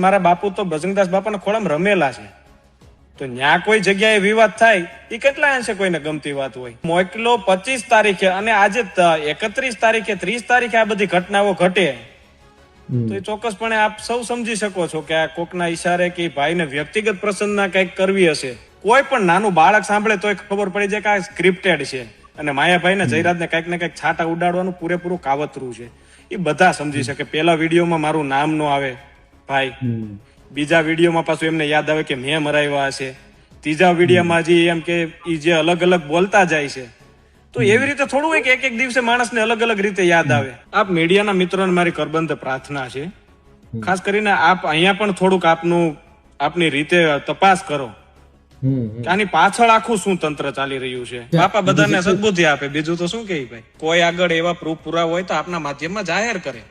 મારા બાપુ તો બજરંગદાસ બાપાના ખોળામાં રમેલા છે, તો ન્યા કોઈ જગ્યાએ વિવાદ થાય એ કેટલા અંશે કોઈને ગમતી વાત હોય. મોકલો 25 તારીખે અને આજે 31 તારીખે 30 તારીખે આ બધી ઘટનાઓ ઘટે તો એ ચોક્કસપણે આપ સૌ સમજી શકો છો કે આ કોકના ઈશારે કે ભાઈને વ્યક્તિગત પ્રસન્નના કંઈક કરવી હશે. કોઈ પણ નાનું બાળક સાંભળે તો ખબર પડી જાય કે આ સ્ક્રિપ્ટેડ છે અને માયાભાઈ ને જયરાજને કંઈક ને કંઈક છાંટા ઉડાડવાનું પૂરેપૂરું કાવતરું છે. એ બધા સમજી શકે. પેલા વિડીયોમાં મારું નામ નો આવે ભાઈ, બીજા વિડીયોમાં પાછું એમને યાદ આવે કે મેં મરાવ્યા હશે, ત્રીજા વિડીયોમાં હજી એમ કે ઈ જે અલગ અલગ બોલતા જાય છે. તો એવી રીતે થોડું હોય કે એક એક દિવસે માણસને અલગ અલગ રીતે યાદ આવે. આપ મીડિયાના મિત્રોને મારી કરબંધ પ્રાર્થના છે, ખાસ કરીને આપ અહીંયા પણ થોડુંક આપની રીતે તપાસ કરો કે આની પાછળ આખું શું તંત્ર ચાલી રહ્યું છે. બાપા બધાને સદબુદ્ધિ આપે, બીજું તો શું કહે ભાઈ. કોઈ આગળ એવા પ્રૂફ પુરાવા હોય તો આપના માધ્યમમાં જાહેર કરે.